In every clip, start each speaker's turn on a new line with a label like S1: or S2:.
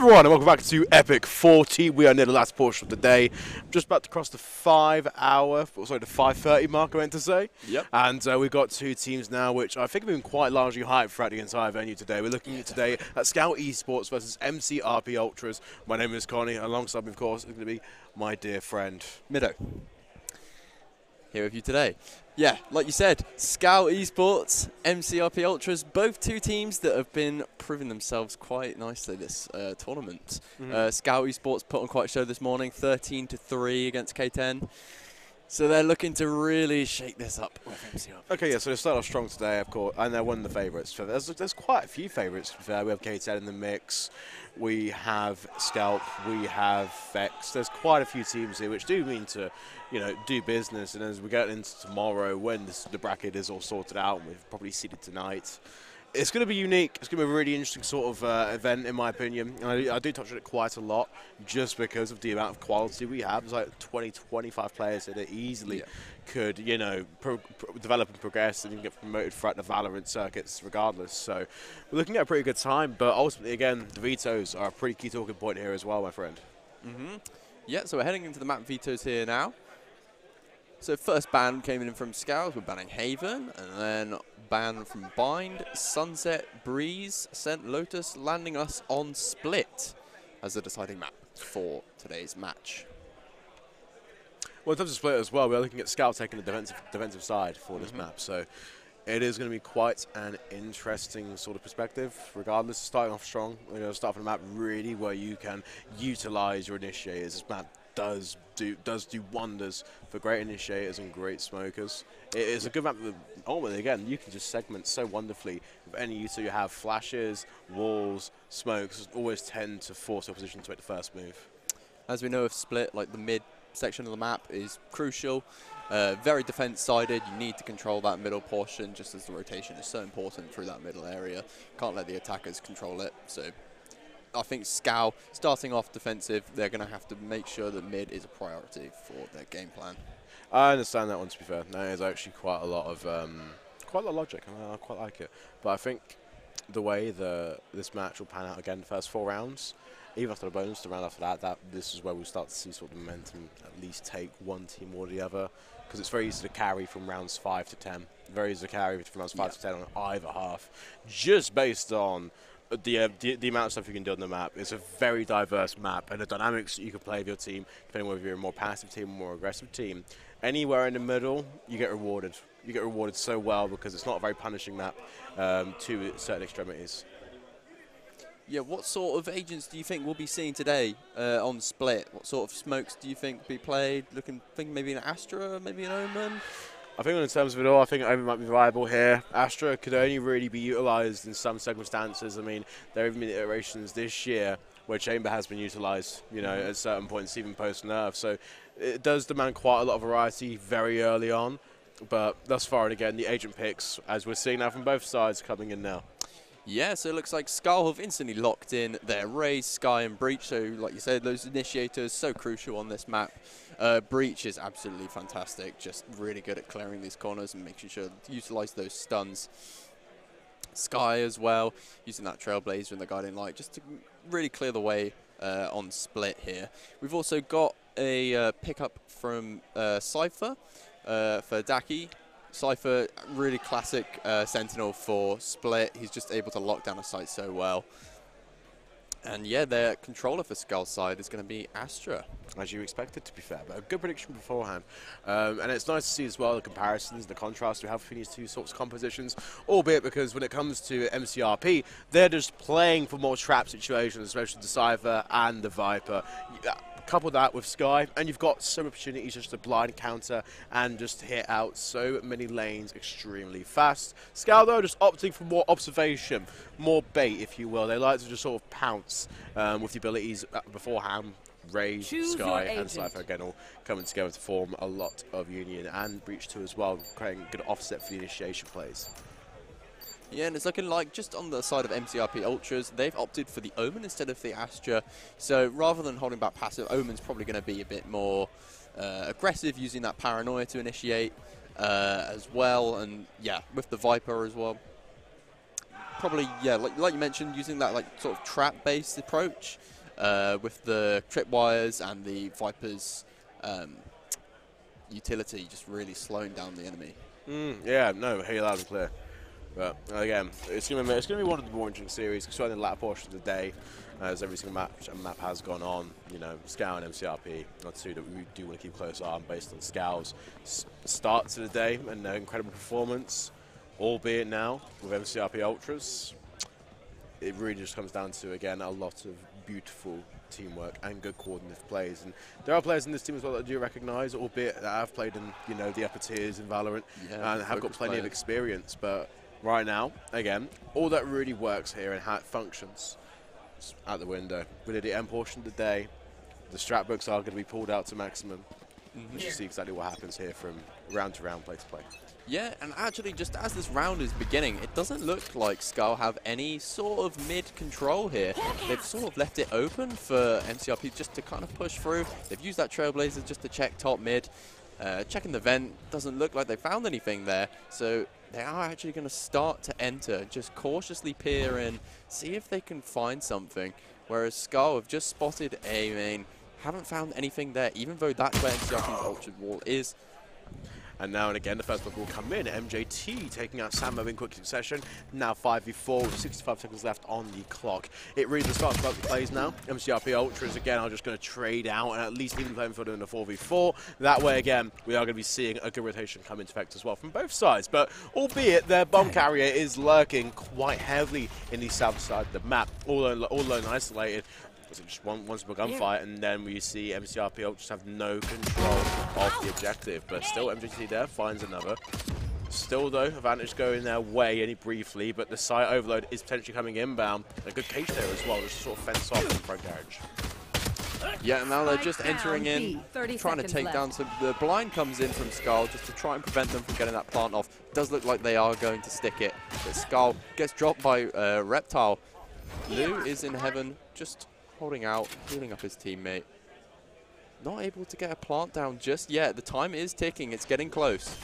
S1: everyone, and welcome back to Epic 40. We are near the last portion of the day. I'm just about to cross the 5:30 mark, I meant to say.
S2: Yep.
S1: And we've got two teams now, which I think have been quite largely hyped throughout the entire venue today. We're looking at today at SKAL Esports versus MCARP ULTRAS. My name is Connie, and alongside me, of course, is going to be my dear friend
S2: Middo. Here with you today. Yeah, like you said, SKAL Esports, MCARP ULTRAS, both two teams that have been proving themselves quite nicely this tournament. SKAL Esports put on quite a show this morning, 13-3 against K10. So they're looking to really shake this up with MCARP.
S1: Okay, yeah, so they start off strong today, of course, and they're one of the favourites. There's quite a few favourites. We have K10 in the mix, we have Scalp, we have Vex. There's quite a few teams here which do mean to, do business. And as we get into tomorrow, when the bracket is all sorted out, and we've probably seeded tonight, it's going to be unique. It's going to be a really interesting sort of event, in my opinion. And I do touch on it quite a lot, just because of the amount of quality we have. There's like 20, 25 players that easily could, develop and progress and even get promoted throughout the VALORANT circuits regardless. So we're looking at a pretty good time. But ultimately, again, the vetoes are a pretty key talking point here as well, my friend.
S2: Yeah, so we're heading into the map vetoes here now. So first ban came in from SKAL, we're banning Haven, and then ban from Bind, Sunset, Breeze, St. Lotus, landing us on Split as the deciding map for today's match.
S1: Well, in terms of Split as well, we're looking at SKAL taking the defensive side for this map, so it is going to be quite an interesting sort of perspective. Regardless, starting off strong, we're going to start from a map really where you can utilize your initiators. This map does do wonders for great initiators and great smokers. It is a good map that ultimately, again, you can just segment so wonderfully with any user you have. Flashes, walls, smokes always tend to force opposition to make the first move.
S2: As we know of Split, like the mid section of the map is crucial. Very defense-sided. You need to control that middle portion, just as the rotation is so important through that middle area. Can't let the attackers control it. So I think SKAL, starting off defensive, they're going to have to make sure that mid is a priority for their game plan.
S1: I understand that one, to be fair. That is actually quite a lot of logic, and I quite like it. But I think the way this match will pan out again, the first 4 rounds, even after the bonus, the round after that, this is where we'll start to see sort of momentum at least take one team or the other. Because it's very easy to carry from rounds 5 to 10. Very easy to carry from rounds 5 to 10 on either half, just based on the amount of stuff you can do on the map. It's a very diverse map, and the dynamics that you can play with your team, depending on whether you're a more passive team or more aggressive team. Anywhere in the middle, you get rewarded. You get rewarded so well because it's not a very punishing map to certain extremities.
S2: Yeah, what sort of agents do you think we'll be seeing today on Split? What sort of smokes do you think will be played? Think maybe an Astra, maybe an Omen?
S1: I think in terms of it all, I think Omen might be viable here. Astra could only really be utilised in some circumstances. I mean, there have been iterations this year where Chamber has been utilised, at certain points, even post-nerf. So it does demand quite a lot of variety very early on. But thus far, and again, the agent picks, as we're seeing now from both sides, coming in now.
S2: Yeah, so it looks like SKAL have instantly locked in their Raze, Sky, and Breach. So, like you said, those initiators so crucial on this map. Breach is absolutely fantastic, just really good at clearing these corners and making sure to utilize those stuns. Sky as well, using that Trailblazer and the Guiding Light just to really clear the way on Split here. We've also got a pickup from Cypher for Daki. Cypher, really classic Sentinel for Split. He's just able to lock down a site so well. And yeah, their controller for SKAL's side is going to be Astra.
S1: As you expected, to be fair, but a good prediction beforehand. And it's nice to see as well the comparisons, the contrast we have between these two sorts of compositions, albeit because when it comes to MCRP, they're just playing for more trap situations, especially the Cypher and the Viper. Couple that with Sky, and you've got some opportunities just to blind counter and just hit out so many lanes extremely fast. SKAL, though, just opting for more observation, more bait, if you will. They like to just sort of pounce with the abilities beforehand. Raze, Sky, and Cypher again all coming together to form a lot of union, and Breach 2 as well, creating a good offset for the initiation plays.
S2: Yeah, and it's looking like just on the side of MCARP ULTRAS, they've opted for the Omen instead of the Astra. So rather than holding back passive, Omen's probably going to be a bit more aggressive, using that Paranoia to initiate as well. And yeah, with the Viper as well. Probably, yeah, like you mentioned, using that sort of trap-based approach. with the tripwires and the Viper's utility just really slowing down the enemy.
S1: Yeah, no, hear loud and clear. But again, it's going to be one of the more interesting series, especially in the latter portion of the day, as every single map has gone on. You know, SKAL and MCRP are two that we do want to keep a close eye on based on SKAL's start to the day and their incredible performance, albeit now with MCRP Ultras. It really just comes down to, again, a lot of beautiful teamwork and good coordinated plays. And there are players in this team as well that I do recognise, albeit that have played in, you know, the upper tiers in VALORANT and have got plenty of experience. But right now, again, all that really works here and how it functions is out the window. We did the end portion of the day. The strat books are going to be pulled out to maximum. We should see exactly what happens here from round to round, play to play.
S2: Yeah, and actually, just as this round is beginning, it doesn't look like SKAL have any sort of mid-control here. They've sort of left it open for MCRP just to kind of push through. They've used that Trailblazer just to check top mid. Checking the vent, doesn't look like they found anything there. So they are actually going to start to enter, just cautiously peer in, see if they can find something. Whereas SKAL have just spotted A main, haven't found anything there, even though that's where MCRP's Ultra Wall is.
S1: And now and again, the first block will come in. MJT taking out Sammo in quick succession. Now 5v4 with 65 seconds left on the clock. It really starts about the plays now. MCRP Ultras, again, are just going to trade out and at least even playing for in a 4v4. That way, again, we are going to be seeing a good rotation come into effect as well from both sides. But albeit their bomb carrier is lurking quite heavily in the south side of the map, all alone isolated. It's just one simple gunfight, and then we see MCRP Ultras have no control of the objective. But still, MJT there finds another. Still, though, advantage going their way only briefly, but the site overload is potentially coming inbound. A good cage there as well, just to sort of fence off the front garage.
S2: Yeah, and now they're just entering in, trying to take down. So the blind comes in from SKAL just to try and prevent them from getting that plant off. Does look like they are going to stick it, but SKAL gets dropped by Reptile. Lou is in heaven, just holding out, healing up his teammate. Not able to get a plant down just yet. The time is ticking. It's getting close.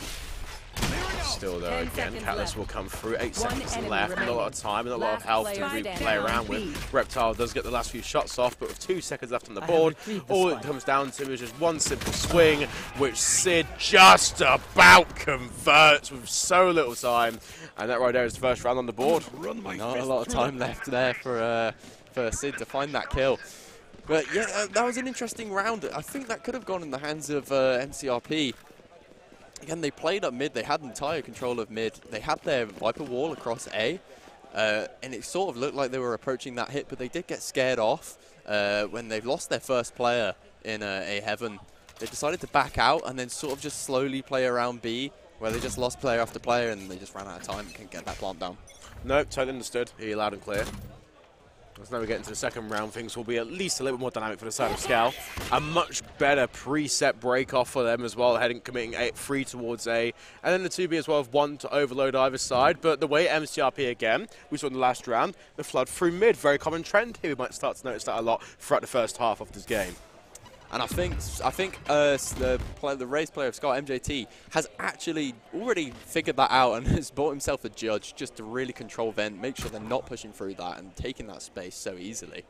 S1: Still, though, again, Catalyst will come through. 8 seconds left. Not a lot of time and a lot of health to really play around with. Reptile does get the last few shots off, but with 2 seconds left on the board, all it comes down to is just one simple swing, which Sid just about converts with so little time. And that right there is the first round on the board.
S2: Not a lot of time left there for Sid to find that kill. But yeah, that was an interesting round. I think that could have gone in the hands of MCRP. Again, they played up mid. They had entire control of mid. They had their Viper wall across A. And it sort of looked like they were approaching that hit, but they did get scared off when they've lost their first player in A heaven. They decided to back out and then sort of just slowly play around B, where they just lost player after player and they just ran out of time and couldn't get that plant down.
S1: Nope, totally understood. Hear you loud and clear. As now we get into the second round, things will be at least a little bit more dynamic for the side of SKAL. A much better preset break off for them as well, committing 3 towards A. And then the 2B as well, with 1 to overload either side. But the way MCRP again, we saw in the last round, the flood through mid, very common trend here. We might start to notice that a lot throughout the first half of this game.
S2: And I think the raised player of SKAL, MJT, has actually already figured that out and has bought himself a judge just to really control vent, make sure they're not pushing through that and taking that space so easily.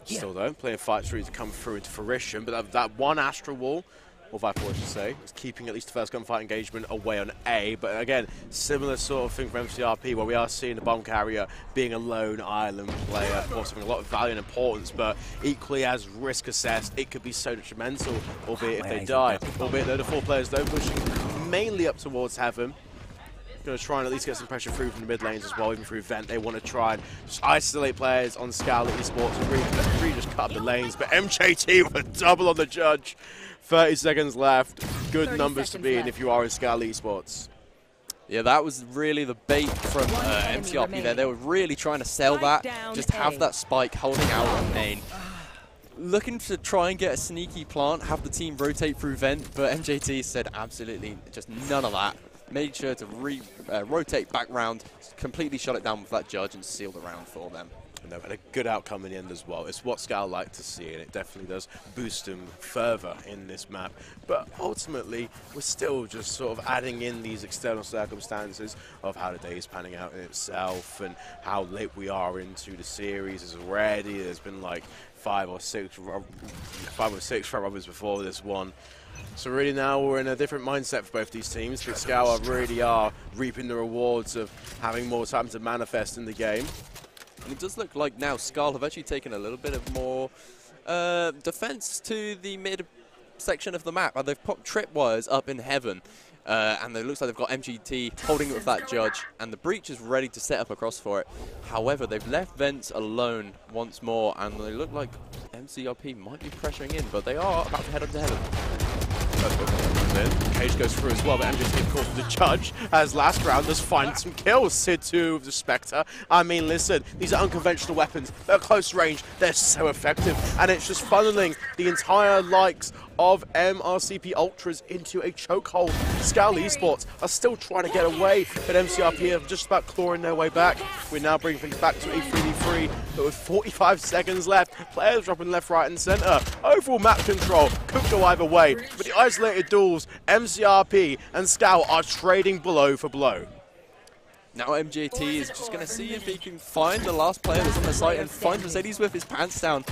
S1: Still though, playing fights to come through into fruition, but that one Astral Wall, or Viper I should say, is keeping at least the first gunfight engagement away on A. But again, similar sort of thing for MCRP, where we are seeing the bomb carrier being a lone island player, of course having a lot of value and importance, but equally as risk assessed, it could be so detrimental, albeit if they die. Albeit though, the 4 players though pushing mainly up towards heaven. Going to try and at least get some pressure through from the mid lanes as well, even through vent. They want to try and just isolate players on SKAL Esports and really just cut up the lanes. But MJT with a double on the judge. 30 seconds left. Good numbers to be in if you are in SKAL Esports.
S2: Yeah, that was really the bait from MCRP there. They were really trying to sell that, just have that spike holding out on main. Looking to try and get a sneaky plant, have the team rotate through vent, but MJT said absolutely just none of that. Made sure to rotate back round, completely shut it down with that judge and seal the round for them.
S1: And they've had a good outcome in the end as well. It's what SKAL like to see, and it definitely does boost them further in this map. But ultimately, we're still just sort of adding in these external circumstances of how the day is panning out in itself and how late we are into the series is already. There's been like five or six front rubbers before this one. So really now we're in a different mindset for both these teams, but SKAL really are reaping the rewards of having more time to manifest in the game.
S2: And it does look like now SKAL have actually taken a little bit of more defense to the mid section of the map. They've popped tripwires up in heaven, and it looks like they've got MGT holding it with that judge, and the breach is ready to set up across for it. However, they've left Vents alone once more, and they look like MCRP might be pressuring in, but they are about to head up to heaven.
S1: Cage goes through as well, but MJT of course the judge as last round does find some kills. Sid2 with the Spectre. I mean, listen, these are unconventional weapons. They're close range. They're so effective. And it's just funneling the entire likes of MRCP Ultras into a chokehold. SKAL Esports are still trying to get away, but MCRP are just about clawing their way back. We're now bringing things back to a 3v3, but with 45 seconds left, players dropping left, right, and center. Overall map control could go either way, but the isolated duels, MCRP and SKAL are trading blow for blow.
S2: Now MJT is just going to see if he can find the last player that's on the site and find Mercedes with his pants down.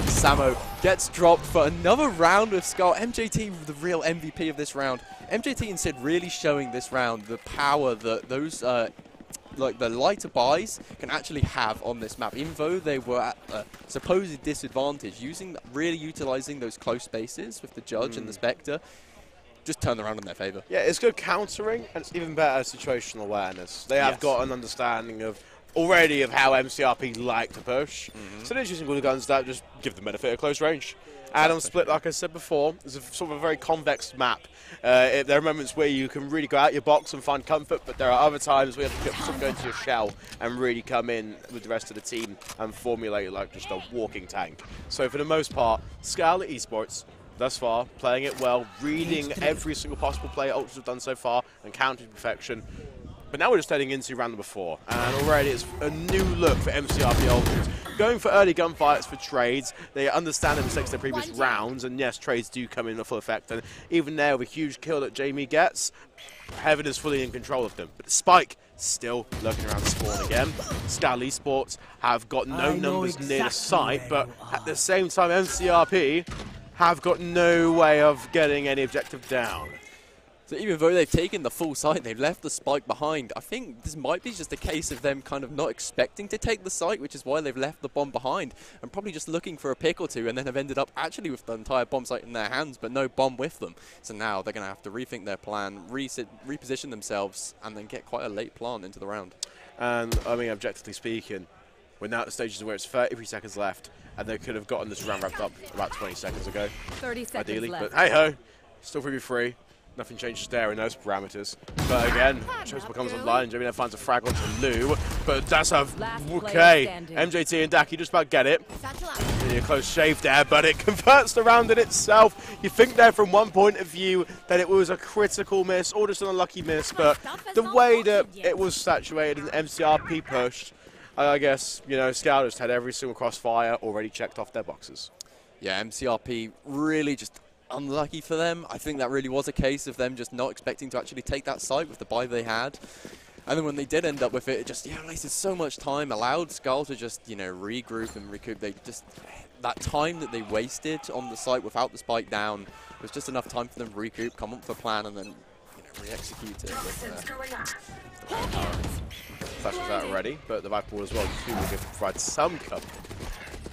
S2: Samo gets dropped for another round with SKAL. MJT, the real MVP of this round. MJT and Sid really showing this round the power that those, like the lighter buys can actually have on this map. Even though they were at a supposed disadvantage, really utilizing those close spaces with the Judge and the Spectre, just turn around in their favor.
S1: Yeah, it's good countering, and it's even better situational awareness. They have got an understanding of already of how MCRP like to push. So they're using all the guns that just give the benefit of close range. And on Split, like I said before, is a sort of a very convex map. There are moments where you can really go out your box and find comfort, but there are other times where you have to sort of go into your shell and really come in with the rest of the team and formulate like just a walking tank. So for the most part, SKAL Esports, thus far, playing it well, reading every single possible play Ultras have done so far and counting perfection. But now we're just heading into round number 4, and already it's a new look for MCRP Ultras. Going for early gunfights for trades. They understand the mistakes of their previous rounds, and yes, trades do come in full effect. And even there, with a huge kill that Jamie gets, Heaven is fully in control of them. But the Spike still lurking around spawn again. SKAL Esports have got no numbers near the site, but at the same time, MCRP have got no way of getting any objective down.
S2: So even though they've taken the full site, they've left the Spike behind. I think this might be just a case of them kind of not expecting to take the site, which is why they've left the bomb behind, and probably just looking for a pick or two, and then have ended up actually with the entire bomb site in their hands, but no bomb with them. So now they're going to have to rethink their plan, reposition themselves, and then get quite a late plant into the round.
S1: And, I mean, objectively speaking, we're now at the stages where it's 33 seconds left, and they could have gotten this round wrapped up about 20 seconds ago,
S3: 30 seconds
S1: ideally.
S3: left.
S1: But hey-ho, still 3v3. Nothing changes there in those parameters. But again, Chosen comes online, and Jamie finds a frag onto Lou. But that's a... Okay, MJT and Daki just about get it. Really a close shave there, but it converts the round in itself. You think there from one point of view that it was a critical miss, or just an unlucky miss, but the way that it was saturated and MCRP pushed, I guess, you know, SKAL just had every single crossfire already checked off their boxes.
S2: Yeah, MCRP really just unlucky for them. I think that really was a case of them just not expecting to actually take that site with the buy they had. And then when they did end up with it, it just, wasted so much time, allowed SKAL to just, regroup and recoup. They just, that time that they wasted on the site without the spike down was just enough time for them to recoup, come up with a plan, and then, re-execute it with
S1: Flashes out already, but the back ball as well too will provide some cover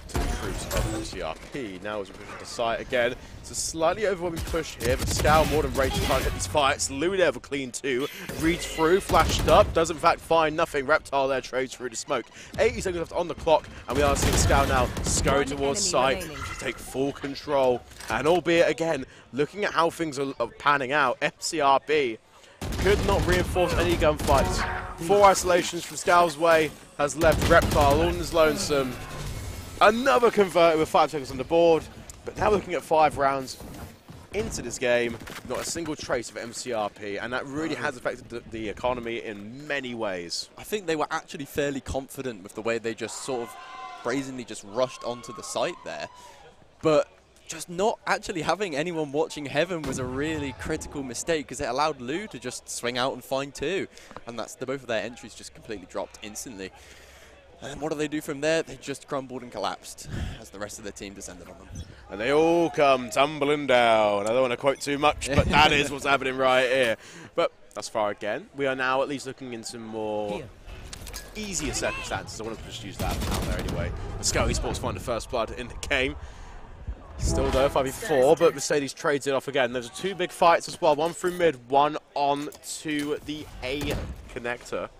S1: to the troops of MCRP. Now as we push into the site again, it's a slightly overwhelming push here, but SKAL more than ready to try and get these fights. Louis there for clean 2, reads through, flashed up, does in fact find nothing. Reptile there trades through the smoke. 80 seconds left on the clock, and we are seeing SKAL now scurry towards site to take full control. And albeit again, looking at how things are panning out, MCRP could not reinforce any gunfights. 4 isolations from SKAL's way has left Reptile all in his lonesome. Another converter with 5 seconds on the board, but now looking at 5 rounds. into this game, not a single trace of MCRP, and that really has affected the economy in many ways.
S2: I think they were actually fairly confident with the way they just sort of brazenly just rushed onto the site there, but just not actually having anyone watching Heaven was a really critical mistake, because it allowed Lou to just swing out and find two, and that's both of their entries just completely dropped instantly. And then what do they do from there? They just crumbled and collapsed as the rest of the team descended on them.
S1: And they all come tumbling down. I don't want to quote too much, but that is what's happening right here. But thus far again, we are now at least looking into more easier circumstances. I want to just use that out there anyway. The SKAL Esports find the first blood in the game. Still though, 5v4, but Mercedes trades it off again. There's two big fights as well, one through mid, one on to the A connector.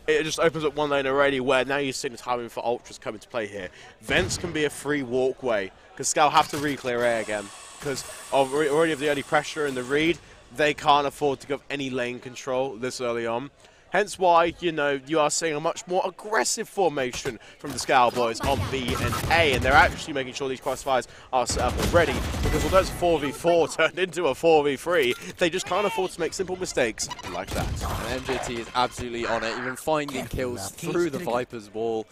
S1: It just opens up one lane already, where now you're seeing the timing for Ultras come into play here. Vents can be a free walkway, because SKAL have to re-clear A again, because already of the early pressure and the read, they can't afford to give any lane control this early on. Hence why, you know, you are seeing a much more aggressive formation from the SKAL boys on B and A, and they're actually making sure these crossfires are set up already, because although it's a 4v4 turned into a 4v3, they just can't afford to make simple mistakes like that.
S2: And MJT is absolutely on it, even finding kills through the Viper's wall.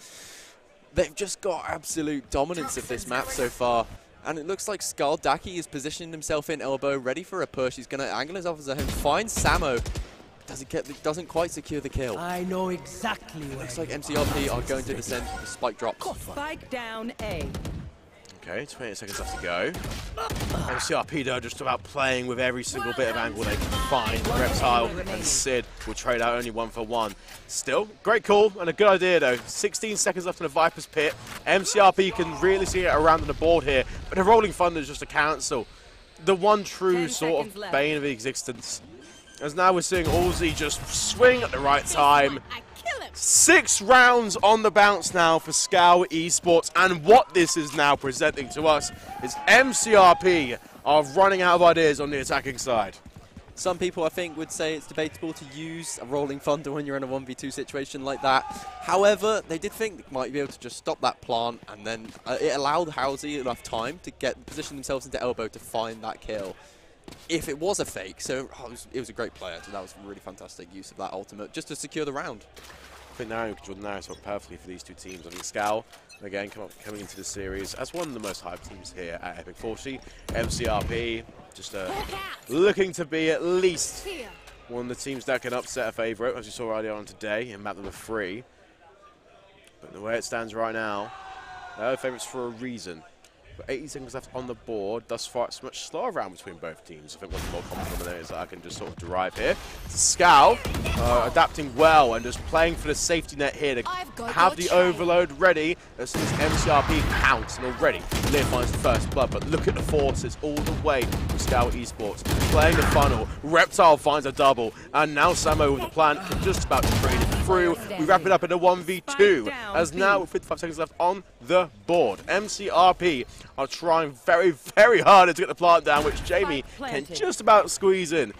S2: They've just got absolute dominance of this map so far. And it looks like SKAL Daki is positioning himself in elbow, ready for a push. He's going to angle his officer home, find Samo. Doesn't quite secure the kill.
S3: I know exactly where.
S2: Looks like MCRP are going to descend. The spike drops.
S3: Spike down A.
S1: Okay, 28 seconds left to go. MCRP though just about playing with every single bit of angle they can find. Reptile and Sid will trade out only 1 for 1. Still, great call and a good idea though. 16 seconds left in the Viper's pit. MCRP can really see it around on the board here, but the Rolling Thunder is just a cancel. The one true sort of bane of existence. As now we're seeing Halsey just swing at the right time. 6 rounds on the bounce now for SKAL Esports, and what this is now presenting to us is MCRP are running out of ideas on the attacking side.
S2: Some people, I think, would say it's debatable to use a Rolling Thunder when you're in a 1v2 situation like that. However, they did think they might be able to just stop that plant, and then it allowed Halsey enough time to position themselves into elbow to find that kill. If it was a fake, so it was a great player, so that was really fantastic use of that ultimate just to secure the round.
S1: I think now controlled the narrative perfectly for these two teams. I think SKAL, again, coming into the series as one of the most hyped teams here at Epic 40. MCRP, just looking to be at least one of the teams that can upset a favourite, as you saw earlier on today in map number 3. But the way it stands right now, they're favourites for a reason. 80 seconds left on the board. Thus far, it's a much slower round between both teams. I think one of the more common denominators that I can just sort of derive here. SKAL adapting well and just playing for the safety net here to have the overload ready as soon as MCRP pounce, and already Lear finds the first blood. But look at the forces all the way from SKAL Esports. Playing the funnel. Reptile finds a double, and now Samo with the plan can just about to trade it through. We wrap it up in a 1v2 as now with 55 seconds left on the board. MCRP are trying very, very hard to get the plant down, which Jamie can just about squeeze in.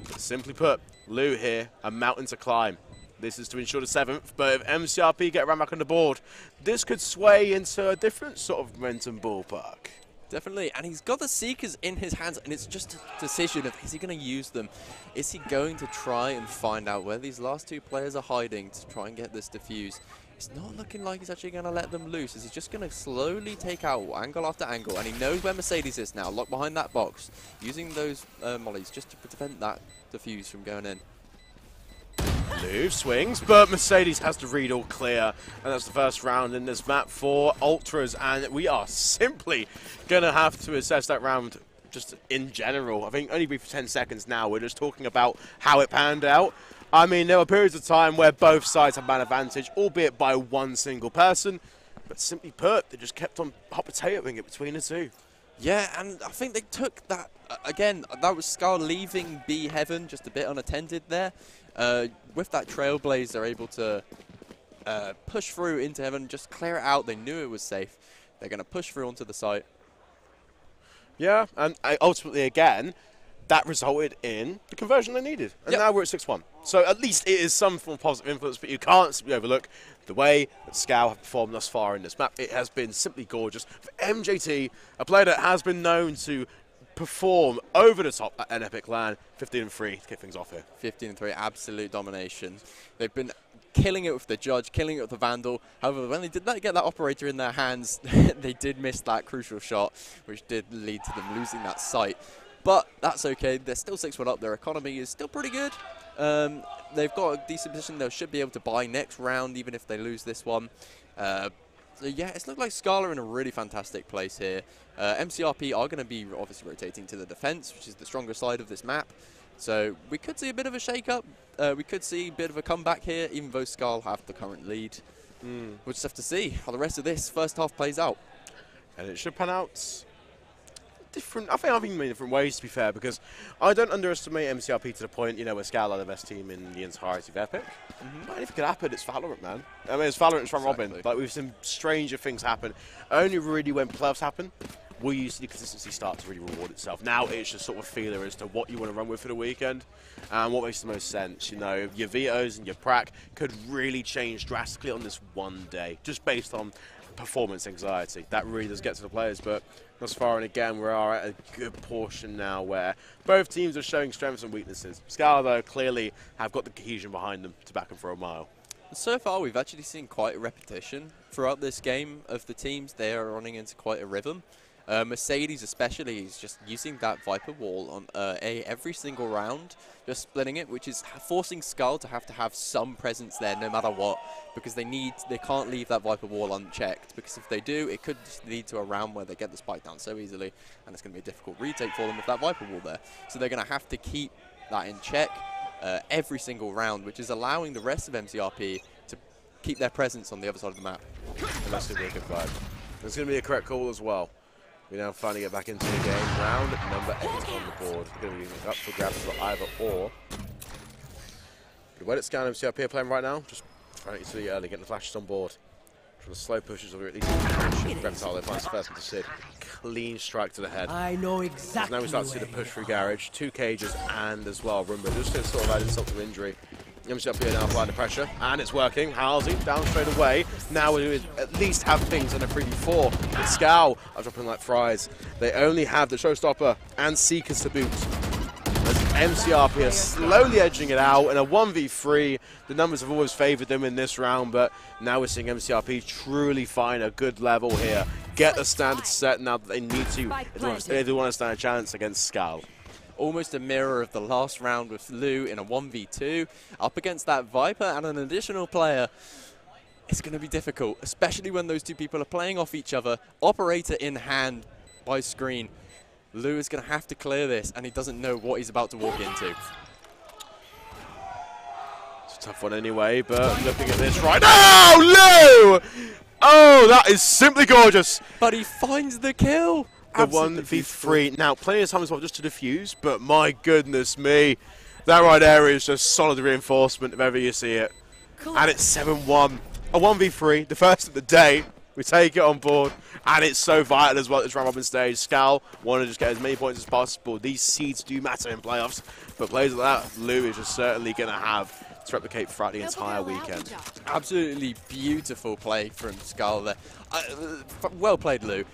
S1: But simply put, Lou here, a mountain to climb. This is to ensure the 7th, but if MCRP get around back on the board, this could sway into a different sort of momentum ballpark.
S2: Definitely, and he's got the Seekers in his hands, and it's just a decision of, is he going to use them? Is he going to try and find out where these last two players are hiding to try and get this defuse? It's not looking like he's actually going to let them loose. Is he just going to slowly take out angle after angle? And he knows where Mercedes is now, locked behind that box, using those mollies just to prevent that defuse from going in.
S1: Lou swings, but Mercedes has to read all clear. And that's the first round in this map for Ultras. And we are simply going to have to assess that round just in general. I think only be for 10 seconds now. We're just talking about how it panned out. I mean, there were periods of time where both sides had man advantage, albeit by one single person. But simply put, they just kept on hot potatoing it between the two.
S2: Yeah, and I think they took that, again, that was SKAL leaving B Heaven just a bit unattended there. With that Trailblaze, they're able to push through into Heaven, just clear it out. They knew it was safe. They're going to push through onto the site. Yeah,
S1: and ultimately, again, that resulted in the conversion they needed. And now we're at 6-1. So at least it is some form of positive influence, but you can't simply overlook the way that SKAL have performed thus far in this map. It has been simply gorgeous. For MJT, a player that has been known to perform over the top at an epic LAN. 15-3 to kick things off here.
S2: 15-3, absolute domination. They've been killing it with the Judge, killing it with the Vandal. However, when they did not get that operator in their hands, they did miss that crucial shot, which did lead to them losing that site. But that's okay. They're still 6-1 up. Their economy is still pretty good. They've got a decent position. They should be able to buy next round, even if they lose this one. So yeah, it's looked like SKAL are in a really fantastic place here. MCRP are going to be obviously rotating to the defense, which is the stronger side of this map. So we could see a bit of a shake-up. We could see a bit of a comeback here, even though SKAL have the current lead. We'll just have to see how the rest of this first half plays out.
S1: And it should pan out different. I think in different ways, to be fair, because I don't underestimate MCRP to the point, you know, where SKAL are the best team in the entirety of Epic. But anything could happen. It's VALORANT, man. I mean, it's VALORANT, it's round robin. Like, we've seen stranger things happen. Only really when playoffs happen will you see the consistency start to really reward itself. Now it's just sort of a feeler as to what you want to run with for the weekend and what makes the most sense. You know, your vetoes and your prac could really change drastically on this one day, just based on performance anxiety. That really does get to the players, but thus far, and again, we are at a good portion now where both teams are showing strengths and weaknesses. SKAL, though, clearly have got the cohesion behind them to back them for a mile.
S2: So far, we've actually seen quite a repetition throughout this game of the teams. They are running into quite a rhythm. Mercedes especially is just using that Viper wall on A every single round, just splitting it, which is forcing SKAL to have some presence there no matter what, because they can't leave that Viper wall unchecked, because if they do, it could just lead to a round where they get the spike down so easily, and it's going to be a difficult retake for them with that Viper wall there. So they're going to have to keep that in check every single round, which is allowing the rest of MCRP to keep their presence on the other side of the map.
S1: And that's going to be a good vibe. It's going to be a correct call as well. We now finally get back into the game. Round number 8 on the board. We're going to be up for grabs for either or. Good way to scan MCRP playing right now. Just trying to too early, getting the flashes on board. Trying to slow pushes or at least Reptile there finds the first one to Sid. Clean strike to the head.
S3: I know exactly.
S1: Now we start to see the push through Garage. 2 cages and as well Roomba. Just to sort of add insult to injury. MCRP now applying the pressure, and it's working. Halsey down straight away. Now we at least have things in a 3v4. And SKAL are dropping like fries. They only have the Showstopper and Seekers to boot. As MCRP are slowly edging it out in a 1v3. The numbers have always favoured them in this round, but now we're seeing MCRP truly find a good level here. Get the standard set now that they need to if they do want to stand a chance against SKAL.
S2: Almost a mirror of the last round with Lou in a 1v2 up against that Viper and an additional player. It's going to be difficult, especially when those two people are playing off each other. Operator in hand by screen. Lou is going to have to clear this, and he doesn't know what he's about to walk into.
S1: It's a tough one anyway, but looking at this right now, Lou! Oh, that is simply gorgeous.
S2: But he finds the kill.
S1: The 1v3. Now, plenty of time as well just to defuse, but my goodness me. That right area is just solid reinforcement if ever you see it. And it's 7-1. A 1v3, the first of the day. We take it on board, and it's so vital as well at this round robin stage. SKAL want to just get as many points as possible. These seeds do matter in playoffs, but players like that, Lou is just certainly going to have to replicate throughout the entire weekend.
S2: Absolutely beautiful play from SKAL there. Well played, Lou.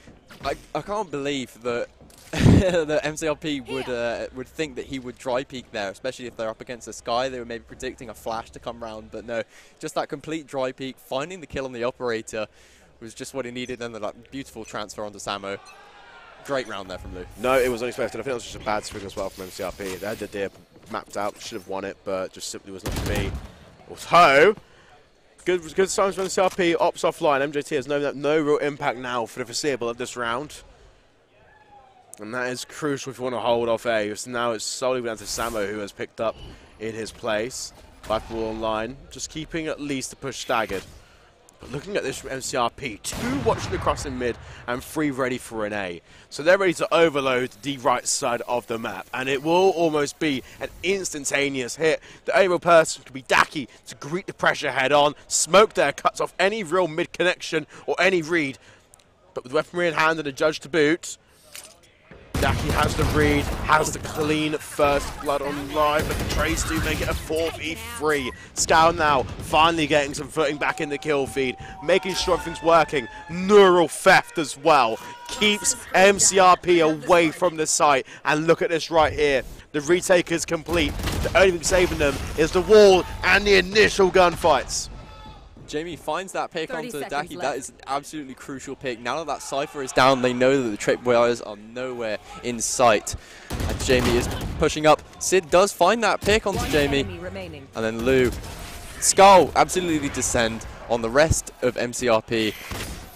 S2: I can't believe that the MCRP would think that he would dry peek there, especially if they're up against the Sky. They were maybe predicting a flash to come round, but no, just that complete dry peek, finding the kill on the operator was just what he needed, and the beautiful transfer onto Samo. Great round there from Lou. No,
S1: it was unexpected. I think it was just a bad swing as well from MCRP. They had the deer mapped out, should have won it, but just simply was not to be. Also, good signs from MCRP, ops offline. MJT has no real impact now for the foreseeable of this round. And that is crucial if you want to hold off A. So now it's solely down to Samo, who has picked up in his place. Viper ball online, just keeping at least the push staggered. But looking at this from MCRP, 2 watching across in mid and 3 ready for an A. So they're ready to overload the right side of the map. And it will almost be an instantaneous hit. The able person could be Daki to greet the pressure head on. Smoke there cuts off any real mid connection or any read. But with weaponry in hand and a judge to boot, Daki has the read, has the clean first blood on live, but the trades do make it a 4v3. SKAL now finally getting some footing back in the kill feed, making sure everything's working. Neural theft as well keeps MCRP away from the site. And look at this right here. The retake is complete. The only thing saving them is the wall and the initial gunfights.
S2: Jamie finds that pick onto Daki. That is an absolutely crucial pick. Now that that Cypher is down, they know that the tripwires are nowhere in sight. And Jamie is pushing up. Sid does find that pick onto Jamie. And then Lou. SKAL absolutely descend on the rest of MCRP,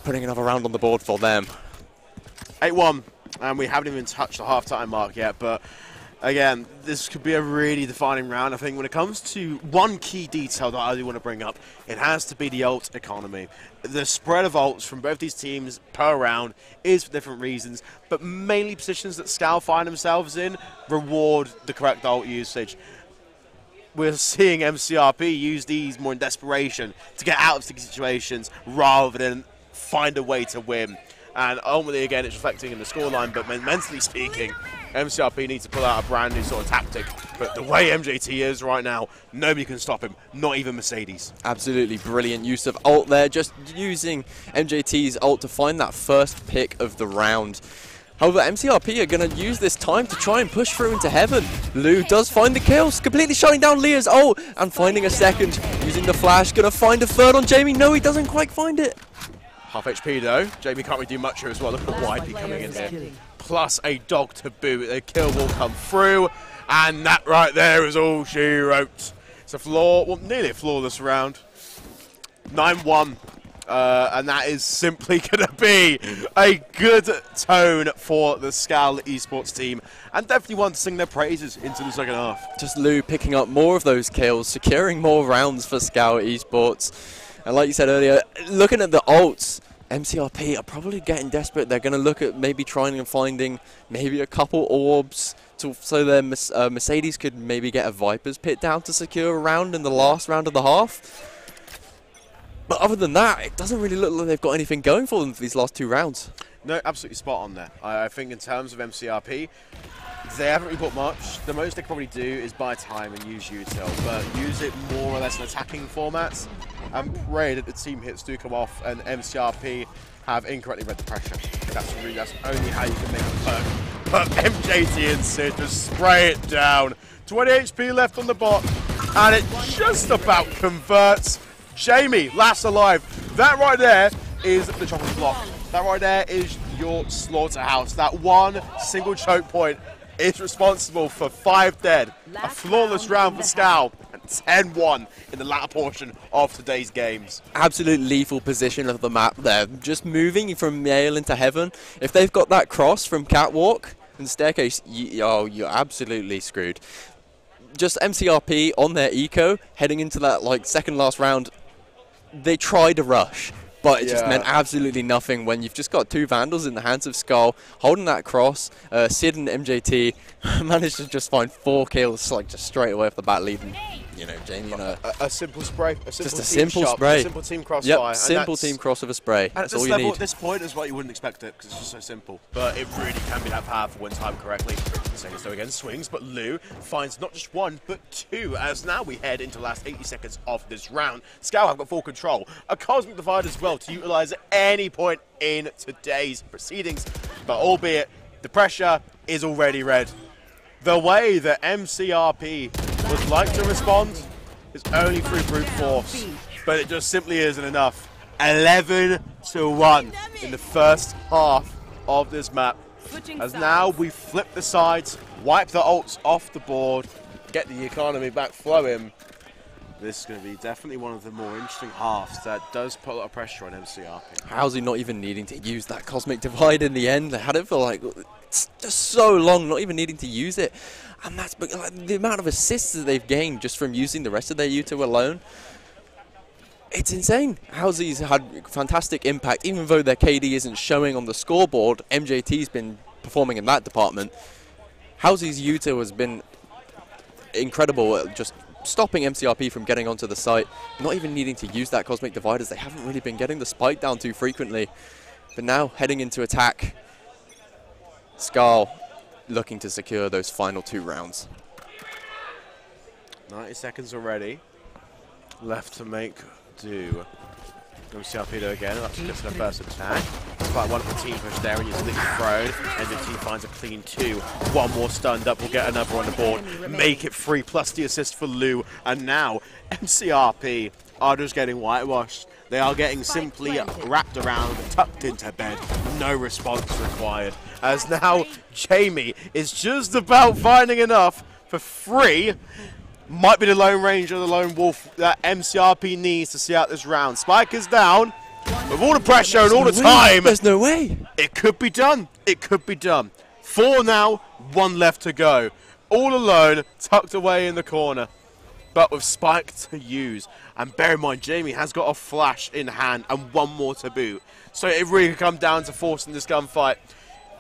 S2: putting another round on the board for them.
S1: 8-1, and we haven't even touched the half-time mark yet, but again, this could be a really defining round. I think when it comes to one key detail that I do want to bring up, it has to be the ult economy. The spread of ults from both these teams per round is for different reasons, but mainly positions that SKAL find themselves in reward the correct ult usage. We're seeing MCRP use these more in desperation to get out of sticky situations rather than find a way to win. And ultimately, again, it's reflecting in the scoreline, but mentally speaking, MCRP needs to pull out a brand new sort of tactic. But the way MJT is right now, nobody can stop him, not even Mercedes.
S2: Absolutely brilliant use of ult there, just using MJT's ult to find that first pick of the round. However, MCRP are going to use this time to try and push through into heaven. Lou does find the kills, completely shutting down Leah's ult and finding a second, using the flash, going to find a third on Jamie. No, he doesn't quite find it.
S1: Half HP though. Jamie can't really do much here as well. Look at the YP coming in here. Plus a dog to boot. A kill will come through. And that right there is all she wrote. It's a nearly a flawless round. 9-1. And that is simply going to be a good tone for the SKAL Esports team. And definitely one to sing their praises into the second half.
S2: Just Lou picking up more of those kills, securing more rounds for SKAL Esports. And like you said earlier, looking at the ults, MCRP are probably getting desperate. They're going to look at maybe trying and finding maybe a couple orbs so their Mercedes could maybe get a Viper's pit down to secure a round in the last round of the half. But other than that, it doesn't really look like they've got anything going for them for these last two rounds.
S1: No, absolutely spot on there. I think in terms of MCRP, they haven't really bought much. The most they can probably do is buy time and use util, but use it more or less in attacking formats and pray that the team hits do come off and MCRP have incorrectly read the pressure. That's only how you can make it work. But MJT and Sid just spray it down. 20 HP left on the bot, and it just about converts. Jamie, last alive. That right there is the chocolate block. That right there is your slaughterhouse. That one single choke point is responsible for 5 dead. A flawless round for SKAL, and 10-1 in the latter portion of today's games.
S2: Absolute lethal position of the map there. Just moving from Yale into heaven. If they've got that cross from Catwalk and Staircase, you're absolutely screwed. Just MCRP on their eco, heading into that second last round. They tried to rush, but it just meant absolutely nothing when you've just got 2 Vandals in the hands of SKAL, holding that cross. Sid and MJT managed to just find 4 kills just straight away off the bat, leading Jamie in
S1: a simple spray,
S2: just a simple spray,
S1: a simple team crossfire.
S2: Yep, simple team crossover spray.
S1: And at this level, at this point, is what you wouldn't expect it because it's just so simple. But it really can be that powerful when timed correctly. Same as though again swings, but Lou finds not just 1 but 2. As now we head into the last 80 seconds of this round. SKAL have got full control. A cosmic divide as well to utilize at any point in today's proceedings. But albeit the pressure is already red. The way that MCRP would like to respond is only through brute force, but it just simply isn't enough. 11-1 in the first half of this map. As now we flip the sides, wipe the ults off the board, get the economy back flowing. This is going to be definitely one of the more interesting halves that does put a lot of pressure on MCRP.
S2: How's he not even needing to use that Cosmic Divide in the end? They had it for just so long, not even needing to use it. And that's the amount of assists that they've gained just from using the rest of their U2 alone. It's insane. Howzy's had fantastic impact, even though their KD isn't showing on the scoreboard. MJT's been performing in that department. Howzy's U2 has been incredible at just stopping MCRP from getting onto the site, not even needing to use that Cosmic Divide as they haven't really been getting the spike down too frequently. But now heading into attack, SKAL looking to secure those final 2 rounds.
S1: 90 seconds already left to make do. MCARP though again, that's just the first attack. Quite wonderful team push there, and you see thrown. MGT finds a clean 2. One more stunned up, we'll get another on the board. Make it 3 plus the assist for Lou. And now MCRP are just getting whitewashed. They are getting simply wrapped around, tucked into bed. No response required. As now Jamie is just about finding enough for 3. Might be the Lone Ranger, the Lone Wolf that MCRP needs to see out this round. Spike is down. With all the pressure and all the time.
S2: There's no way.
S1: It could be done. It could be done. 4 now, 1 left to go. All alone, tucked away in the corner. But with Spike to use. And bear in mind, Jamie has got a flash in hand and 1 more to boot. So it really could come down to forcing this gunfight.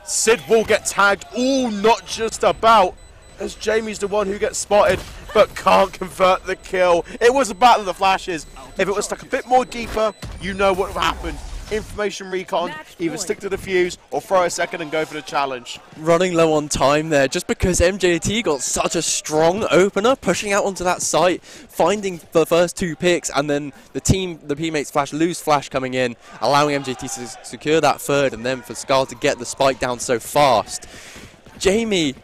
S1: Sid will get tagged. All not just about. As Jamie's the one who gets spotted, but can't convert the kill. It was a battle of the flashes. If it was stuck a bit more deeper, you know what would have happened. Information recon, either stick to the fuse or throw a second and go for the challenge.
S2: Running low on time there, just because MJT got such a strong opener, pushing out onto that site, finding the first 2 picks, and then the teammates flash, lose flash coming in, allowing MJT to secure that 3rd, and then for SKAL to get the spike down so fast. Jamie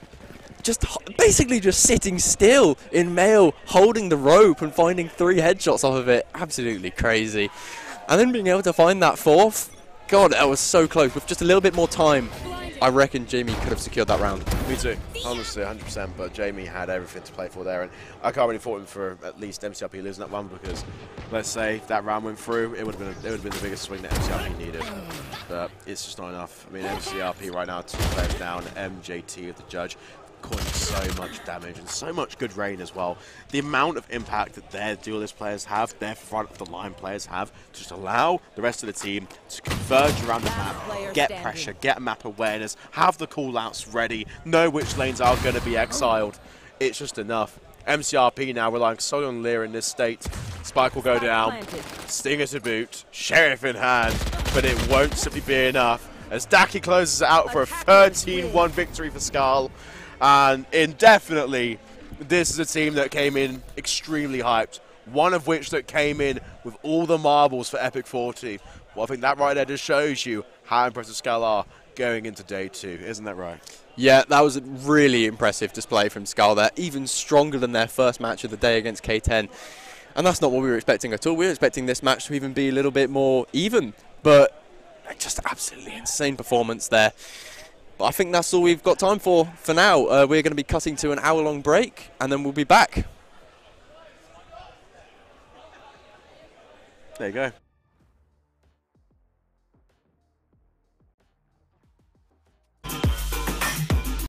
S2: basically just sitting still in mail, holding the rope and finding 3 headshots off of it. Absolutely crazy. And then being able to find that 4th, God, that was so close. With just a little bit more time, I reckon Jamie could have secured that round.
S1: Me too, honestly, 100%, but Jamie had everything to play for there, and I can't really fault him for at least MCRP losing that one, because let's say if that round went through, it would have been the biggest swing that MCRP needed, but it's just not enough. I mean, MCRP right now, 2 players down, MJT with the judge, causing so much damage and so much good rain as well. The amount of impact that their duelist players have, their front of the line players have, to just allow the rest of the team to converge around the map, get pressure, get map awareness, have the call-outs ready, know which lanes are going to be exiled. It's just enough. MCRP now relying solely on Lear in this state. Spike will go down, Stinger to boot, Sheriff in hand, but it won't simply be enough as Daki closes it out for a 13-1 victory for SKAL. And indefinitely, this is a team that came in extremely hyped. One of which that came in with all the marbles for Epic 40. Well, I think that right there just shows you how impressive SKAL are going into day 2. Isn't that right?
S2: Yeah, that was a really impressive display from SKAL there. Even stronger than their first match of the day against K10. And that's not what we were expecting at all. We were expecting this match to even be a little bit more even. But just absolutely insane performance there. But I think that's all we've got time for now. We're going to be cutting to an hour-long break, and then we'll be back.
S1: There you go.